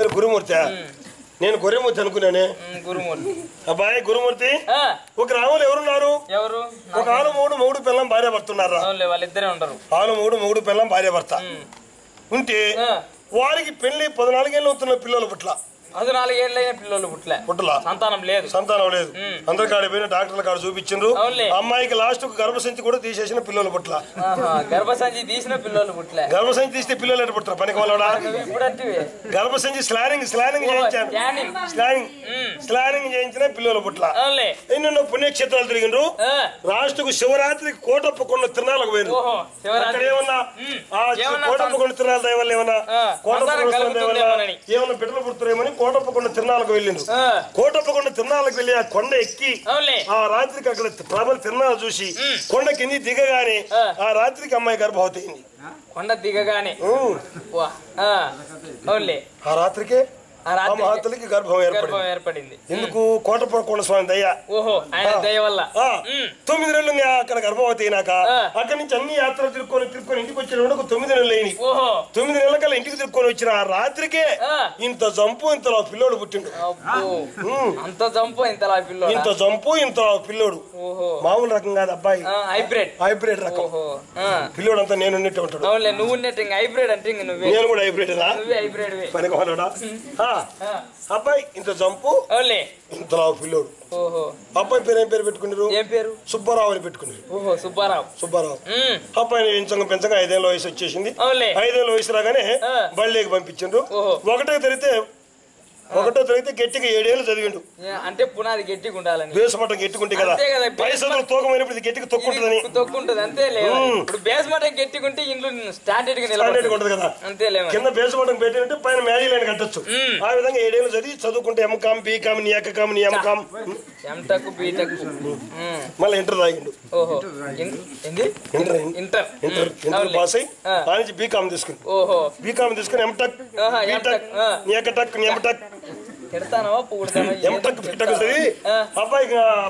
పేరు గురుమూర్తి. నేను గొర్రెమూర్తి అనుకున్నానే. గురుమూర్తి. అబ్బాయి గురుమూర్తి, ఒక గ్రామంలో ఎవరున్నారు? ఎవరు? ఒక ఆలు మూడు పిల్లం భార్య భర్త ఉన్నారా? వాళ్ళిద్దరే ఉంటారు. ఆలు మూడు పిల్లం భార్య భర్త ఉంటే వారికి పెళ్లి 14 ఏళ్ళు అవుతున్న పిల్లలు పుట్ల. 14 ఏళ్ళైన పిల్లలు పుట్టలా. సంతానం లేదు. అందరి కాడ పోయిన డాక్టర్ల కాడ చూపించిండ్రు. అమ్మాయికి లాస్ట్ గర్భసంచి కూడా తీసేసిన పిల్లలు పుట్ల. గర్భసంచి తీసిన పిల్లలు పుట్ల. గర్భసంచి తీస్తే పిల్లలు ఎట్లా పుట్టారు? పనికి వాళ్ళ గర్భసంచి స్లానింగ్ చేయించాను. స్లానింగ్ చేయించిన పిల్లలు పుట్ల. ఎన్నెన్నో పుణ్యక్షేత్రాలు తిరిగిండ్రు. లాస్ట్కు శివరాత్రికి కోటప్పకొండ తిరణాలకు పోయిన. అక్కడ ఏమన్నా కోటప్పకొండ తిరణాల దయవల్ల ఏమన్నా ఏమన్నా బిడ్డలు పుడతారేమని కోటప్పకొండ తిరణాలకు వెళ్ళిండు. కోటప్పకొండ తిరణాలకు వెళ్ళి ఆ కొండ ఎక్కి ఆ రాత్రికి అక్కడ ప్రబల తిరణాలు చూసి కొండ కింది దిగగానే ఆ రాత్రికి అమ్మాయి గర్భవతి అయింది. కొండ దిగగానే ఆ రాత్రికి మహాత్ములకి గర్భం ఏర్పడింది. ఎందుకు? కోటప్పకొండ స్వామి దయ. దయ వల్ల 9 నెలలు అక్కడ గర్భవతి అయినాక అక్కడి నుంచి అన్ని యాత్రలు తిరుక్కొని ఇంటికి వచ్చిన 9 నెలలు అయినాయి. 9 నెలల కల్లా ఇంటికి తిరుక్కొని వచ్చిన ఆ రాత్రికే ఇంత జంపు ఇంతలా పిల్లోడు పుట్టిండు. ఇంత జంపు ఇంతలా పిల్లోడు. మామూలు రకం కాదు అబ్బాయి, హైబ్రిడ్ రకం పిల్లోడు. అంతా నేను ఉన్నట్టు ఉంటాడు. నువ్వు హైబ్రిడ్ అంటే నేను కూడా హైబ్రిడ్ పనికోడా. అబ్బాయి ఇంత జంపు ఇంతలా పిల్లోడు. అబ్బాయి పేరు ఏం పేరు పెట్టుకున్నారు? సుబ్బారావు అని పెట్టుకున్నారు. సుబ్బారావు. అబ్బాయిని పెంచగా 5 ఏళ్ళ వయసు వచ్చేసింది. 5 ఏళ్ళ వయసు రాగానే బళ్ళేకి పంపించిండ్రు. ఒకటో తరగతి గట్టిగా 7 ఏళ్ళు చదివిండు. అంటే పునాది గట్టిగా ఉండాలని. బేస్మటం గట్టిగుంటే కదా పైసలు తూకమైనప్పుడు గట్టిగా తొక్కుంటది. అంతే లేదు. ఇప్పుడు బేస్మటం గట్టిగుంటే ఇంట్లో స్టాండర్డ్ గా ఉంటది కదా. అంతే లేదు. కింద బేస్మటం పెట్టినట్టు పైన మ్యాజీ లైన్ కట్టొచ్చు. ఆ విధంగా 7 ఏళ్ళు చదివి చదువుకుంటే ఎంకామ్, బీకామ్, నియాకామ్, నియామకామ్, ఎంటెక్, బీటెక్, మళ్ళీ ఇంటర్ తాగిండు. ఇంటర్ పాస్ అయ్యి ఆ నుంచి బీకామ్ తీసుకుని ఎంటెక్, బీటెక్, నియాకటెక్, నియమటెక్, అబ్బాయి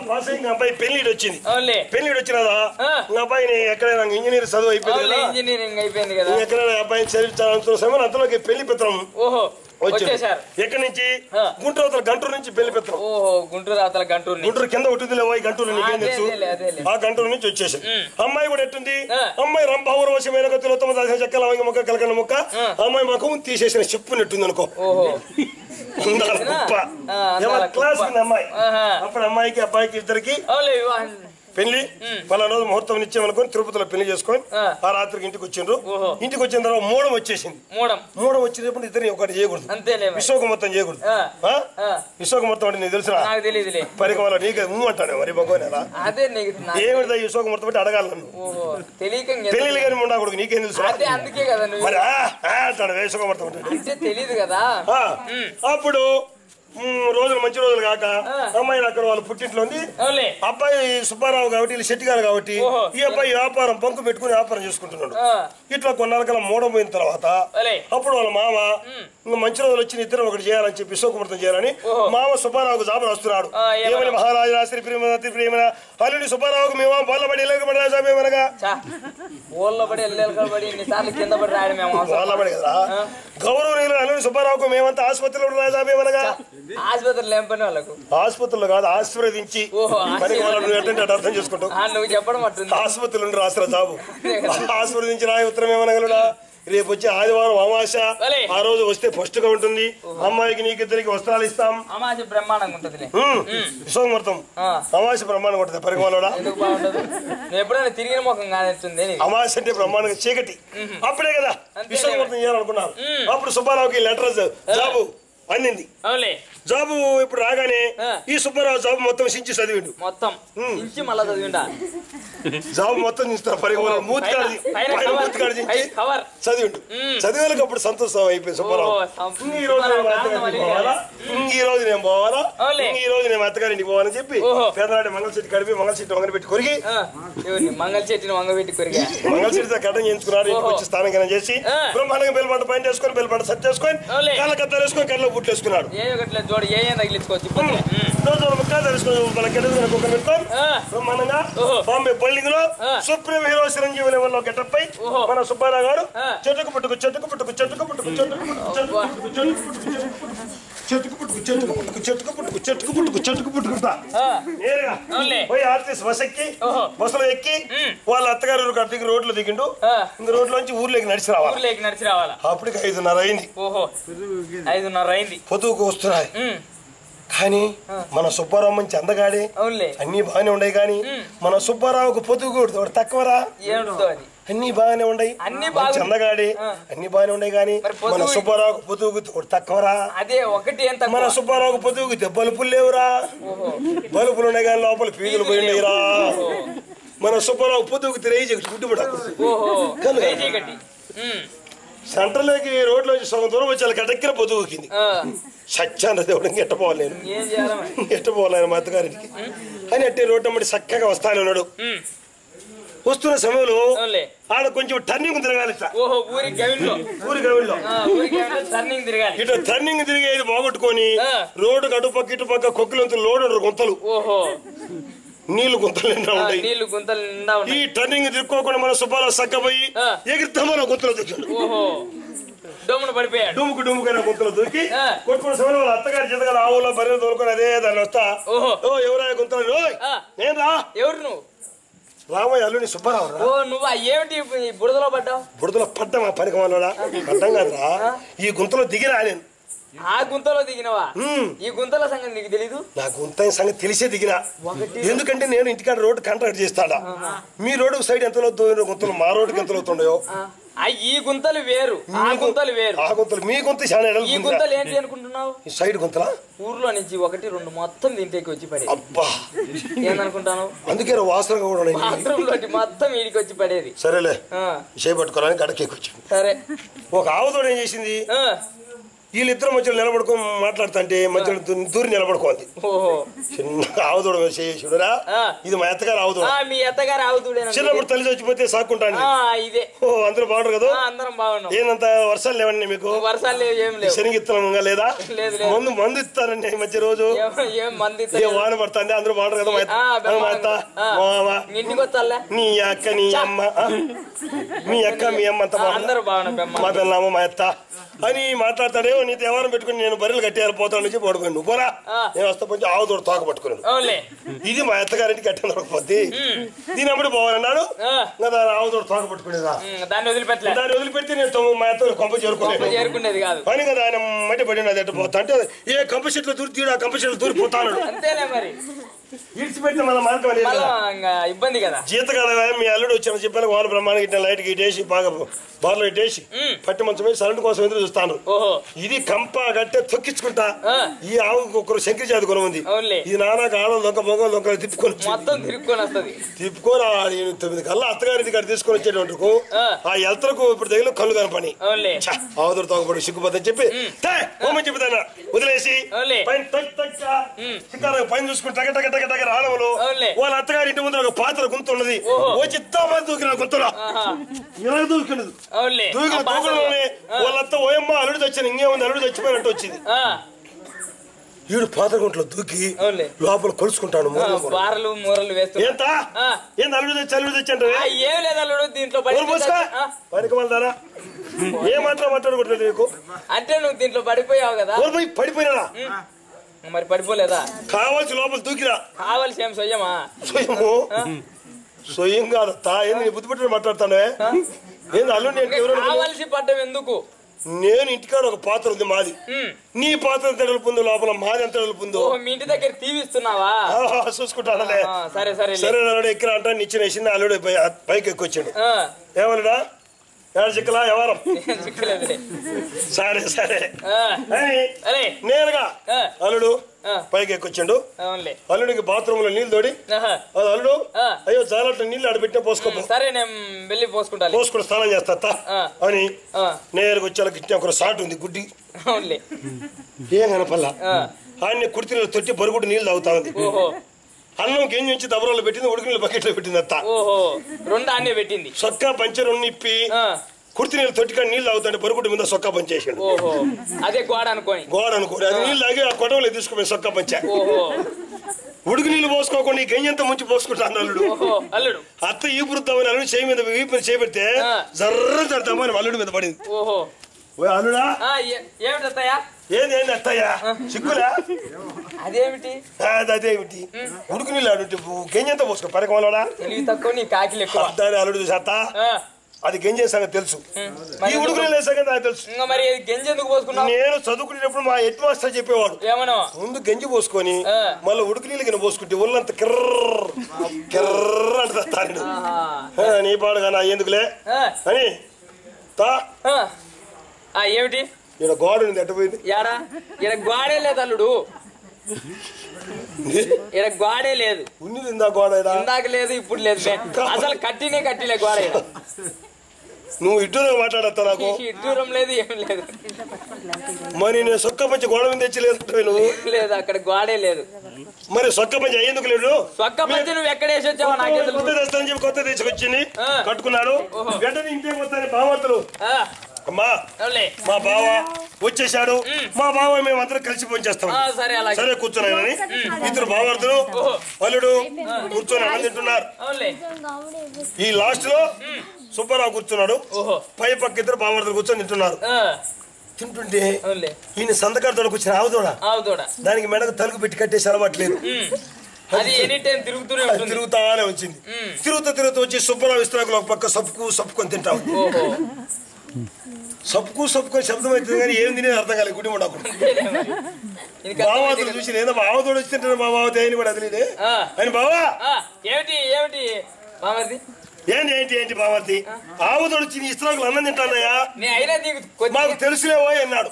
పాస్ అయ్యి అబ్బాయి పెళ్లి వచ్చింది. పెళ్లి వచ్చినదా అబ్బాయిని ఎక్కడైనా ఇంజనీర్ చదువు అయిపోయింది కదా. ఎక్కడైనా అబ్బాయిని చదివించాలని అంతలోకి పెళ్లి పత్రం వచ్చేసారు. ఎక్కడి నుంచి? గుంటూరు నుంచి పెళ్లి పత్రం. గుంటూరు కింద ఉంటుంది లేవో గంటూరు. ఆ గంటూరు నుంచి వచ్చేసి అమ్మాయి కూడా ఎట్టుంది? అమ్మాయి రంభావరవశమైన గతులతమ చెక్కల మొక్క కలకల మొక్క. అమ్మాయి ముఖం తీసేసిన చెప్పు నెట్టుంది అనుకో. క్లాస్ అమ్మాయి. అప్పుడు అమ్మాయికి అబ్బాయికి ఇద్దరికి పెళ్లి పలానా రోజు ముహూర్తం ఇచ్చామనుకొని తిరుపతిలో పెళ్లి చేసుకొని ఆ రాత్రికి ఇంటికి వచ్చిండ్రు. ఇంటికి వచ్చిన తర్వాత మూడం వచ్చేసింది. మూడం వచ్చినప్పుడు ఇద్దరిని ఒకటి చేయకూడదు. విశ్వకమొత్తం చేయకూడదు. విశ్వకమొత్తం అంటే నీకు తెలుసురా? పరికి వాళ్ళ నీకు అంటాను మరి భగవాన్ ఎలా ఏమిటా విశ్వకమొత్తం అంటే అడగాలి నన్ను. తెలియదు కానీ ఉండకూడదు. నీకేం తెలుసు? మరి అంటాడు విశ్వకమొత్తం అంటే తెలియదు కదా. అప్పుడు రోజులు మంచి రోజులు కాక అమ్మాయి అక్కడ వాళ్ళ పుట్టింట్లో ఉంది. అబ్బాయి సుబ్బారావు కాబట్టి వీళ్ళు శెట్టి గారు కాబట్టి ఈ అబ్బాయి వ్యాపారం బంకు పెట్టుకుని వ్యాపారం చేసుకుంటున్నాడు. ఇట్లా కొన్నాళ్ళకల్లా మూడం పోయిన తర్వాత అప్పుడు వాళ్ళ మామ ఇంకా మంచి రోజులు వచ్చి ఇద్దరు ఒకటి చేయాలని చెప్పి విశ్వకుమర్తం చేయాలని మామ సుబ్బారావుకు జాబు రాస్తున్నాడు. ఏమని? మహారాజు శ్రీ ప్రేమ అల్లుడి సుబ్బారావుకు మేము బోళ్ళబడి ఎల్లగబడగా కదా గౌరవనీయులు అల్లుడి సుబ్బారావుకు మేమంతా ఆసుపత్రిలో రాజాబేమనగా. ఆసుపత్రులు కాదు, ఆశీర్వదించి అర్థం చేసుకుంటావు. ఆసుపత్రులు రాసిన జాబు ఆశీర్వదించి రాయ ఉత్తరం ఏమనగలడా? రేపు వచ్చి ఆదివారం అమావాస. ఆ రోజు వస్తే ఫస్ట్ గా ఉంటుంది. అమ్మాయికి నీకిద్దరికి వస్త్రాలు ఇస్తాం. విశ్వకమర్తం అమావాస బ్రహ్మాండంగా ఉంటుంది. పరిగణలోడా అమావాస అంటే బ్రహ్మాండంగా చీకటి. అప్పుడే కదా విశ్వకమర్తం చేయాలనుకున్నారు. అప్పుడు సుబ్బారావుకి లెటర్ జాబు అందింది. జాబు ఇప్పుడు రాగానే ఈ సుబ్బారావు జాబు మొత్తం సించి చదివిండు. జాబు మొత్తం ఇస్తారు. పరిగణలో మూతికాడి చదివిండు. చదివేలకు అప్పుడు సంతోషం అయిపోయింది సుబ్బారావు. ఈ రోజు నేను పోవాలా, ఈ రోజు నేను అత్తగారింటికి పోవాలని చెప్పి పేదనాటి మంగళచెట్టు కడిపి మంగళచెట్టు వంగపెట్టి కొరిగి మంగళచెట్టు కట్టం చేయించుకున్నారు. ఇంటికి వచ్చి స్థానం చేసి బ్రహ్మాండంగా బెల్పంట పైన వేసుకొని బెల్పంట సెట్ చేసుకొని కళ్ళ కత్తాలు వేసుకొని కళ్ళలో బుట్లు వేసుకున్నాడు. ముక్క తెలుసుకుని మన గెటప్ ఒక పెడతాం బ్రహ్మాండంగా బాంబే బౌలింగ్ లో సుప్రీం హీరో చిరంజీవి లెవెల్ లో గెటప్ పై మన సుబ్బారావు గారు చెట్టుకు పుట్టుకు చెట్టుకు పుట్టుకు చెట్టుకు పుట్టుకు చెట్టుకు చెట్టుకు పుట్టుకుంటా నేరుగా పోయి ఆర్టిస్ట్ బస్ ఎక్కి బస్సులో ఎక్కి వాళ్ళ అత్తగారు దిగి రోడ్లో దిగిండు ఇంక రోడ్లోంచి ఊర్లోకి నడిచి రావాలి అప్పటికి 5:30 అయింది. 5:30 అయింది. పొద్దుకు వస్తున్నాయి కానీ మన సుబ్బారావు మంచి అందగాడే అన్ని బాగానే ఉన్నాయి కానీ మన సుబ్బారావుకు పొద్దుకు తక్కువరా అన్ని బాగానే ఉన్నాయి అందగాడే అన్ని బాగానే ఉన్నాయి కానీ మన సుబ్బారావుకు పొద్దుకు తక్కువరా మన సుబ్బారావుకు పొద్దుకు బలుపులు లేవురా బలుపులు ఉన్నాయి కానీ లోపల పీజులు పోయినాయిరా మన సుబ్బారావు పొద్దుకు తిరిగి గుడ్డుబడ సెంటర్లోకి రోడ్లోంచి సగం దూరం వచ్చి గడ్డెక్కిన పొద్దుకింది సత్యాన దేవుడు ఎట్టపోవాలి నేను ఎట్టపోవాలి మా అత్తగారికి అని అట్టే రోడ్డు అమ్మడి చక్కగా వస్తాను ఉన్నాడు. వస్తున్న సమయంలో ఆడ కొంచెం టర్నింగ్ తిరగాలి ఊరి గవిలో ఇటు టర్నింగ్ తిరిగేది బాగొట్టుకొని రోడ్డు అటుపక్క ఇటుపక్క కొక్కులంతా లోడు గుంతలు నీళ్లు గుంతలు నిండా ఉంటాయి. ఈ టర్నింగ్ తిరుక్కోకుండా మన సుబ్బారావు సక్కపోయి ఎగిరితే మన గుంతలు దూకాడు. డుముకు డుముకైన గుంతలు దూకి కొట్టుకున్న సమయంలో వాళ్ళ అత్తగారి చేతగా ఆవులో బర్రెలు తోలుకొని అదే దాన్ని వస్తా ఎవరా గుంతలు నేను రా ఎవరు నువ్వు రామయ్య అల్లుని సుబ్బారావు నువ్వు ఏమిటి బురదలో పడ్డావు? బురదలో పడ్డా మా పనికి వాళ్ళ పడ్డం కాదురా ఈ గుంతలో దిగిరా నేను. ఆ గుంతలో దిగినవా? ఈ గుంతల సంగతి నీకు తెలీదు? నా గుంత సంగతి తెలిసే దిగినా. ఎందుకంటే నేను ఇంటికాడ రోడ్డు కాంట్రాక్ట్ చేస్తాడా మీ రోడ్డు సైడ్ ఎంతలో గుంతలు మా రోడ్డుకి ఎంతలో అవుతుండయో ఈ గుంతలు వేరు ఆ గుంతలు వేరు. ఆ గుంతలు మీ గుంత చాలా ఈ గుంతలు ఏంటి అనుకుంటున్నావు? సైడ్ గుంతలా ఊర్లో నుంచి 1, 2 మొత్తం దీంట్లోకి వచ్చి పడేది. అబ్బా ఏందనుకుంటాను? అందుకే వాసన కూడా మొత్తం వీడికి వచ్చి పడేది. సరేలే చేపట్టుకోవాలని గడకేకి వచ్చింది. సరే ఒక ఆవుతోడు ఏం చేసింది వీళ్ళిద్దరు మధ్యలో నిలబడుకొని మాట్లాడుతుంటే మధ్యలో దూరి నిలబడుకోండి. చిన్న ఆవుదూడ చేసిడురా ఇది మా ఎత్తగారు ఆవుదూడ. మీ ఎత్తగారు ఆవుదూడే. చిన్నప్పుడు తల్లి చచ్చిపోతే సాక్కుంటాను. అందరూ బాగుంటారు కదా? అందరం బాగున్నాం. ఏందంత వర్షాలు లేవండి మీకు? వర్షాలు లేవు ఏం లేవు. శనగిత్తనం లేదా? మందు ఇస్తారండి ఈ మధ్య రోజు వాన పడుతుంది. అందరూ బాగుంటారు కదా? మా అత్త ఇంటికి వచ్చా నీ అక్క నీ అమ్మ మీ అక్క మీ అమ్మ అంతా అందరూ బాగున్నాం. మా పిల్లమ్మ మా అత్త అని మాట్లాడతాడే. నీతో ఎవరు పెట్టుకుని నేను బర్రెలు కట్టేయాలి పోతాను నుంచి పడుకోండి నువ్వు పోరా నేను వస్తా కొంచెం ఆవుదోడు తోక పట్టుకున్నాను. ఇది మా అత్తగారింటికి కట్టిన దొరకపోద్ది దీని అప్పుడు పోవాలన్నాడు. ఆవుదోడు తోక పట్టుకునేదా దాన్ని వదిలిపెడితే నేను మా అత్త కొంప చేరుకునేది కాదు పని కదా. ఆయన మట్టి పడిన అది ఎట్ట పోతా అంటే ఏ కంప చెట్లు దూరి ఆ కంప చెట్లు దూరిపోతాను. ఇడిచిపెట్టిన మన మార్గం ఇబ్బంది కదా. జీతకాల మీ అల్లుడు వచ్చాను చెప్పాను వాళ్ళ బ్రహ్మాండ ఇట్లా లైట్ ఇటేసి బాగా బార్లో ఇటేసి పట్టి మంచమే సరెంట్ కోసం ఎదురు చూస్తాను. ఇది కంప గట్టె తొక్కించుకుంటా ఈ ఆవుకు ఒకరు శంకరి జాతి గుణం ఉంది. ఇది నానాక ఆడలు దొంగ మొగలు దొంగలు తిప్పుకొని 9 కల్లా అత్తగారి ఇక్కడ తీసుకొని వచ్చేటువంటి ఆ ఎలతలకు ఇప్పుడు దగ్గర కళ్ళు కనపని ఆవుదరు తోకపడి సిగ్గుపోతుందని చెప్పి ఓమని చెప్తాను వదిలేసి పైన చూసుకుని రావడంలో వాళ్ళ అత్తగారి ఇంటి ముందు ఒక పాత్ర గుంత ఉన్నది. వచ్చి దూకిన గుంతలో ఇలా దూకినది. దూకిన దూకడంలోనే వాళ్ళంతా ఓయమ్మ అల్లుడు తెచ్చాను ఇంకేముంది అల్లుడు చచ్చిపోయినట్టు వచ్చింది. ఈడు పాత్ర గుంటలో దూకి లోపల కొలుసుకుంటాను. ఏంత ఏంది అల్లుడు తెచ్చి అల్లుడు తెచ్చి పనికి వెళ్తారా ఏ మాత్రం మాట్లాడకూడదు నీకు అంటే నువ్వు దీంట్లో పడిపోయావు కదా. పడిపోయినా మరి పడిపోలేదా? కావాల్సి లోపల దూకిరా. కావాల్సి ఏం సొయ్యమా? సొయ్యం కాదత్తా ఏంది బుద్ధి పెట్టి మాట్లాడతానే ఏంది అల్లుడు కావాల్సి పడ్డం ఎందుకు? నేను ఇంటికాడ ఒక పాత్ర ఉంది మాది. నీ పాత్ర ఎంత ఎడుపుందో లోపల మాది ఎంత ఎడుపుందో. మీ ఇంటి దగ్గర తీవిస్తున్నావా? చూసుకుంటానలే. సరే సరే సరే అల్లుడు ఎక్కడ అంటే నిచ్చిన వేసింది అల్లుడు పైకి ఎక్కువచ్చాడు. ఏమన్నాడా చిక్కలా వ్యవహారం సరే సరే నేరుగా అల్లుడు పైకి ఎక్కువచ్చాడు. అల్లుడికి బాత్రూమ్ లో నీళ్ళు తోడి అది అల్లుడు అయ్యో చాలా నీళ్ళు ఆడబెట్టిన పోసుకో సరే నేను వెళ్ళి పోసుకుని స్నానం చేస్తా అని నేరుగా వచ్చేళ్ళకి ఇచ్చిన ఒక సాటు ఉంది గుడ్డి ఏం కనపల్లా ఆయన్ని కుర్తీలో తొట్టి బరుగుడు నీళ్ళు తాగుతా ఉంది. అన్నం గేంజి నుంచి దబరాలు పెట్టింది ఉడికి బకెట్ లో పెట్టింది అత్త. రెండు అన్నే పెట్టింది. సొక్కా పంచ 2 ఇప్పి కుర్తి నీళ్ళు తొట్టికాడ నీళ్ళు తాగుతుంటే బరుగుడు మీద సొక్క పంచేసాడు. అదే గోడ అనుకోని అది నీళ్ళు తాగి ఆ కొడవలో తీసుకుపోయి సొక్క పంచా. ఉడుకు నీళ్ళు పోసుకోకుండా ఈ గంజంతా ముంచి పోసుకుంటాను అల్లుడు. అత్త ఈ బుద్దామని అల్లుడు చేయి మీద వీపు చేపెడితే జర్ర జరుతామని అల్లుడి మీద పడింది. అల్లుడా ఏంది అత్తయ్యా చిక్కులా? అదేమిటి ఉడుకు నీళ్ళు ఆడు గంజంతా పోసుకో పరకంలోడా తక్కువ నీ కాకిలు ఎక్కువ అల్లుడు చూసి అత్త అది గంజే సంగతి తెలుసు, ఈ ఉడుకు నీళ్ళ సంగతి నాకు తెలుసు. మరి గంజి ఎందుకు పోసుకున్నావు? నేను చదువుకునేటప్పుడు మా హెడ్ మాస్టర్ చెప్పేవాడు ఏమన్నా ముందు గంజి పోసుకొని మళ్ళీ ఉడుకు నీళ్ళు కింద పోసుకుంటే ఒళ్ళంత కిర్ర అంటాడు. నీ పాడుగా నా ఎందుకులే అని ఏమిటి ఈడ గోడ ఉంది ఎట్టపోయింది? యాడా ఈడ గోడే లేదు అల్లుడు, ఈడ గోడే లేదు. ఉన్నది ఇందా గోడ ఇందాక లేదు ఇప్పుడు లేదు, అసలు కట్టిలే గోడ. నువ్వు ఇడ్డూరం మాట్లాడతా నాకు ఇడ్డూరం లేదు ఏం లేదు. మరి నేను సొక్క పంచి గోడ మీద తెచ్చి లేదు లేదు అక్కడ గోడే లేదు. మరి సొక్క పంచి అయ్యేందుకు లేడు? సొక్క పంచి నువ్వు ఎక్కడ వేసి వచ్చావా? కొత్త తెస్తానని చెప్పి కొత్త తీసుకొచ్చింది కట్టుకున్నాడు. వెంటనే ఇంటికి వస్తాను బావతులు అమ్మా మా బావ వచ్చేసాడు, మా బావ మేమందరం కలిసి పనిచేస్తాం. సరే కూర్చున్నాయని ఇద్దరు బావర్తులు అల్లుడు కూర్చొని అన్నం తింటున్నారు. ఈ లాస్ట్ లో సుబ్బారావు కూర్చున్నాడు, పై పక్క ఇద్దరు బావర్తులు కూర్చొని తింటున్నారు. తింటుంటే ఈయన సంతకాడ తోడకు వచ్చిన ఆవుదోడ దానికి మెడకు తలుపు పెట్టి కట్టేసి అలవాట్లేదు, తిరుగుతానే వచ్చింది. తిరుగుతూ వచ్చి సుబ్బారావు ఇస్త్రాకులు ఒక పక్క సప్పుకొని తింటాం. సప్పుకొని శబ్దం అవుతుంది కానీ ఏం తినేది అర్థం కాలేదు. గుడి ఉండకు బావాతులు చూసి లేదా ఆవుతోడు వచ్చి తింటాను మా బావ తేని కూడా అదిలేదే అని బావా ఏంటి బావర్తి ఆవుతోడు వచ్చి నీ ఇస్త్రాకులు అన్నం తింటానయ్యా మాకు తెలుసులేవో అన్నాడు.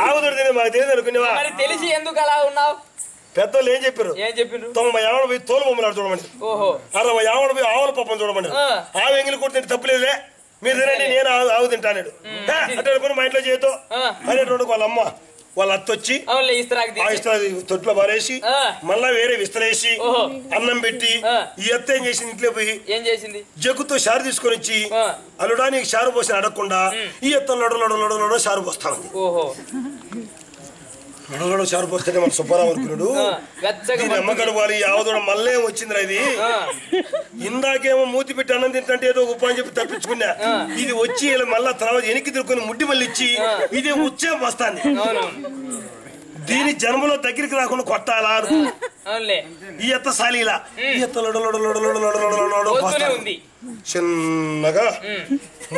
ఆవుతోడు తినే మాకు తెలియదు అనుకునేవా? తెలిసి ఎందుకు అలా ఉన్నావు? పెద్దలు ఏం చెప్పారు? 90 పోయి తోలు బొమ్మలాడు చూడమని, 60 పోయి ఆవుల పప్పని చూడమని. ఆవు ఎంగిలి కూడా తింటే తప్పులేదులే, మీరు తినండి నేను ఆవు తింటాడు అంటే మా ఇంట్లో చేయతో అనేటువంటి వాళ్ళ అమ్మ వాళ్ళ అత్త వచ్చి తొట్లో బారేసి మళ్ళా వేరే విస్తరేసి అన్నం పెట్టి ఈ అత్త ఏం చేసింది ఇంట్లో పోయి జగ్గుతో షారు తీసుకొని వచ్చి అల్లుడా నీకు షారు పోసి అడగకుండా ఈ అత్త లోడ షారు పోస్తా ఉంది. అడగడు షారు పోస్తేనే మన సుబ్బారావు అనుకున్నాడు అమ్మగడు వాళ్ళు ఆవదోడ మళ్ళీ వచ్చిందిరా ఇది. ఇందాకేమో మూతి పెట్టి అన్నం తింటే ఏదో ఉప అని చెప్పి తప్పించుకున్నా, ఇది వచ్చి మళ్ళా తర్వాత వెనక్కి తిరుకొని ముడ్డి మళ్ళీ ఇచ్చి ఇదే వచ్చే వస్తాను. దీని జన్మలో దగ్గరికి రాకుండా కొట్టాలా ఈ ఎత్త సాలీలా ఈ ఎత్త చిన్నగా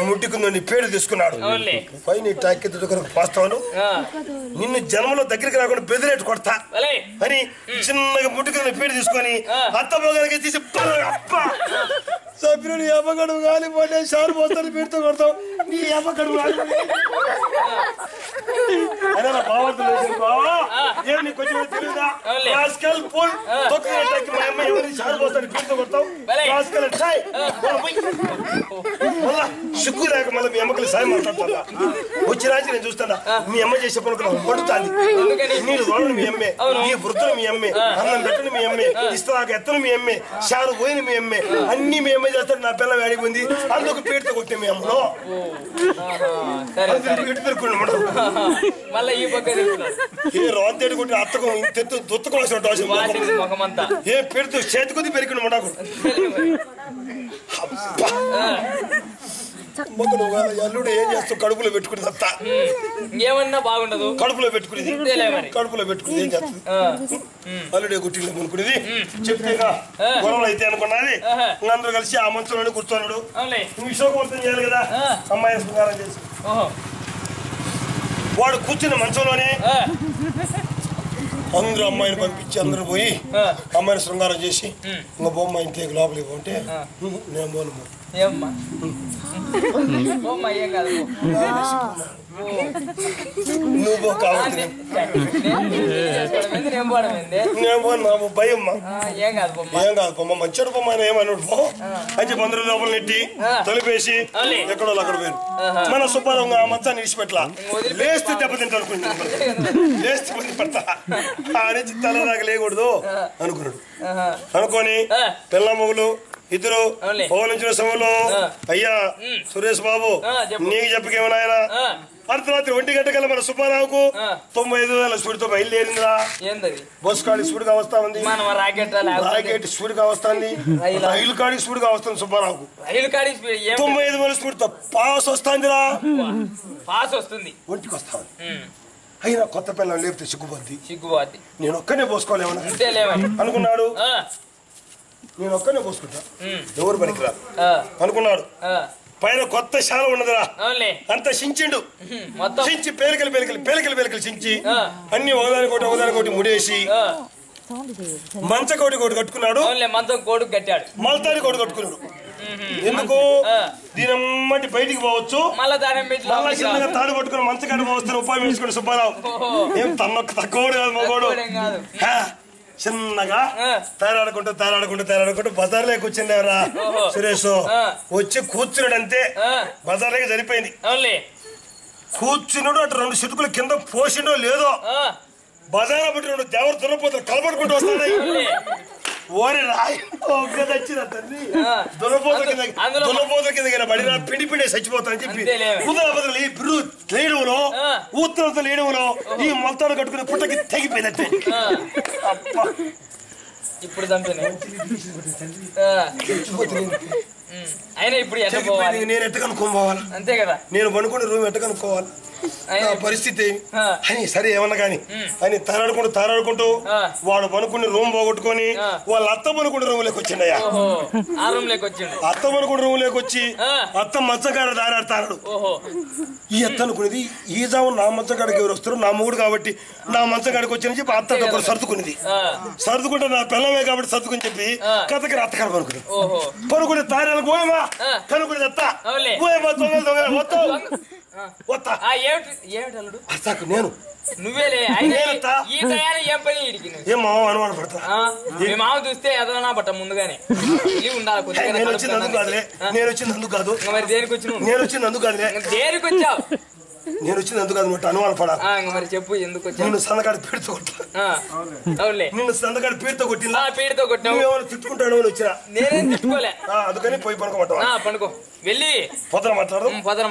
ముట్టికుందని పేరు తీసుకున్నాడు. పైన పాస్తాను నిన్ను జన్మలో దగ్గరికి రాకుండా బెదిరేట్టు కొడతా అని చిన్నగా ముట్టికున్న పేరు తీసుకొని అత్త మొగలకి తీసి సభ్యుడు ఎమ్మగడు కాలిపోతే షారు పోతాను పేరుతో కొడతావు నీ ఎమ్మగడు బావా ఏం నీకు కొంచెం తెలియదా? షారు పోతాను పేరుతో కొడతావు సిగ్గు లేక మళ్ళీ మీ అమ్మకి సాయం మాట్లాడుతున్నా. వచ్చి రాజు నేను చూస్తానా మీ అమ్మ చేసే పనులు వండుతాను. నీరు రోడ్డు మీ అమ్మే, ఈ వృద్ధులు మీ అమ్మే, అన్నం పెట్టను మీ అమ్మే, ఇస్తాక ఎత్తను మీ అమ్మే, షారు పోయిన మీ అమ్మే, అన్ని మీ అమ్మే చేస్తాడు. నా పిల్ల వేడిపోయింది అందుకు పేరుతో కొట్టే మీ అమ్మలో పేరు పెరుకున్నాడు మళ్ళీ ఈ పక్క రోంతేడు కొట్టి అత్తకు దుత్తకోవాల్సిన ఏ పెడుతూ చేతి కొద్ది పెరిగిన మొండకు అల్లుడు ఏం చేస్తావు కడుపులో పెట్టుకునేది అత్త ఏమన్నా బాగుండదు. కడుపులో పెట్టుకునేది ఏం చేస్తుంది? అల్లుడే గుట్టిలో కొనుక్కునేది చెప్తే గొడవలు అయితే అనుకున్నది. అందరూ కలిసి ఆ మంచంలోనే కూర్చున్నాడు. నువ్వు విశ్వకవర్తం చేయాలి కదా అమ్మాయి శృంగారం చేసి వాడు కూర్చున్న మంచంలోనే అందరూ అమ్మాయిని పంపించి అందరూ పోయి అమ్మాయిని శృంగారం చేసి ఇంకా బొమ్మ ఇంటికి లోపలికి పోంటే నేను పోను నువ్వు కావాలి భయం ఏం కాదు బొమ్మ మంచి బొమ్మ ఏమన్నాడు పో అని చెప్పి అందరూ లోపల నెట్టి తొలిపేసి ఎక్కడో అక్కడ పోయారు. మన సుబ్బారావు ఆ మంచాన్ని విడిచిపెట్టలా లేస్తే దెబ్బతింటా లేస్తే పడతా అని తల దాకా లేకూడదు అనుకున్నాడు. అనుకొని పిల్ల మొగులు ఇద్దరు పవనించిన సమయంలో అయ్యా సురేష్ బాబు నీకు చెప్పకేమన్నా ఆయన అర్ధరాత్రి 1 గంటకల్లా మన సుబ్బారావుకు 95,000 స్పీడ్తో బయలుదేరిందిరా. బస్ కాడి స్పీడ్గా వస్తా ఉంది, రాకెట్ స్పీడ్గా వస్తుంది, రైలు కాడి స్పీడ్గా వస్తుంది. సుబ్బారావుకు 95,000 స్పీడ్తో పాస్ వస్తుందిరా. పాస్ వస్తుంది, ఒంటికి వస్తా ఉంది. అయినా కొత్త పిల్లలు లేపితే సిగ్గుపోద్ది. నేను ఒక్కనే పోసుకోలేమన్నా అనుకున్నాడు. నేను ఒక్కనే పోసుకుంటా, ఎవరు పనికిరాదు అనుకున్నాడు. పైన కొత్త శాల ఉన్నదిరా, అంత చించిండు. చించి పేలికలు చించి అన్ని ఒకదానికోటి ముడేసి మంచకోటి కట్టుకున్నాడు. మల్తాడి కోటి కట్టుకున్నాడు. ఎందుకు దీనమ్మటి బయటికి పోవచ్చు, మళ్ళా తాడు పట్టుకుని మంచకాడ పోవస్తాను ఉపాయం వేసుకుని సుబ్బారావు. ఏం తక్కువ కాదు మగోడు. చిన్నగా తేరాడుకుంటూ బజార్లో కూర్చుండేవరా సురేష్. వచ్చి కూర్చున్నాడు అంతే, బజార్లోకి సరిపోయింది. కూర్చున్నాడు. అటు 2 చిటుకులు కింద పోసిండో లేదో బజార్ బట్టి 2 దేవరు దున్నపోతులు కలపడుకుంటూ వస్తున్నాయి. ఓరి రాయి వచ్చిన తండ్రి దున్నపోతుల కింద పడినా పిండి చచ్చిపోతానని చెప్పి కుదరబదులు ఈ బిర్రు లేయడంలో ఉత్తరంతో లేయడంలో ఈ మొత్తాలు కట్టుకుని పుట్టకి తెగిపోయినట్టే. ఇప్పుడు నేను ఎట్ట కనుక్కోవాలి, అంతే కదా. నేను పనుకునే రూమ్ ఎట్ట కనుక్కోవాలి, పరిస్థితి అని సరే ఏమన్నా గాని అని తారాడుకుంటూ వాడు పనుకుని రూమ్ పోగొట్టుకొని వాళ్ళ అత్త పనుకుంటే రూమ్ లేకి వచ్చిండయా. అత్త పనుకుంటే రూమ్ లేకి వచ్చి అత్త మచ్చగాడ దారాడుతాడు. ఈ అత్త అనుకునేది ఈ జాము నా మచ్చగాడికి ఎవరు వస్తారు, నా మూడు కాబట్టి నా మచ్చగాడికి వచ్చి చెప్పి అత్త ఒకరు సర్దుకునేది. సర్దుకుంటే నా పిల్లమే కాబట్టి సర్దుకుని చెప్పి కథకి అత్తగాడు పనుకునే తారాలకు పోయేమా కనుకునేది అత్త పోయేమా నేను నువ్వేలే ఏమో అనుమాన పడతా. మామ చూస్తే ఎదలనా బట్ట ముందుగానే ఉండాలి. నేను వచ్చింది కాదు, మరి దేనికి వచ్చిన నేను వచ్చింది అందుకు కాదులే, దేనికి వచ్చావు నేను వచ్చింది అందుకు కాదు. అనుమాన పడా. మరి చెప్పు ఎందుకు వచ్చా. నిన్ను సందకాడి పీడితో కొట్టా, నిన్ను సందకాడి పీడితో కొట్టిందా? పీడితో కొట్టినా తిట్టుకుంటాడు అని వచ్చినా నేనేం తిట్టుకోలే. అందుకని పోయి పనుకోమంటా. పనుకో వెళ్ళి పొద్దున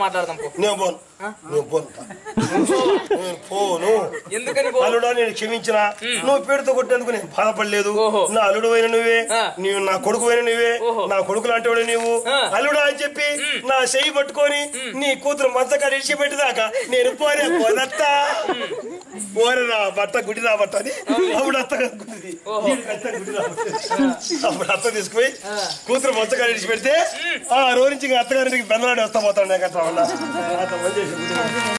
మాట్లాడదాం. నేను పోను. ఎందుకని అల్లుడా నేను క్షమించిన, నువ్వు పీడితో కొట్టేందుకు నేను బాధపడలేదు. నా అల్లుడు అయిన నువ్వే, నీవు నా కొడుకు అయిన నువ్వే, నా కొడుకు లాంటి వాడు నీవు. అల్లుడా అని చెప్పి నా చెయ్యి పట్టుకొని నీ కూతురు మంచకాడ ఇడిచిపెట్టేదాకా నేను పోనత్తా పోరా బట్ట గుడి రా బట్ట అని అప్పుడు అత్త కనుక్కుంది. అప్పుడు అత్త తీసుకుపోయి కూతురు మంచకాడ ఇడిచిపెడితే ఆ రోజు నుంచి అత్తగారికి బెందలాడి వస్తా పోతాడు.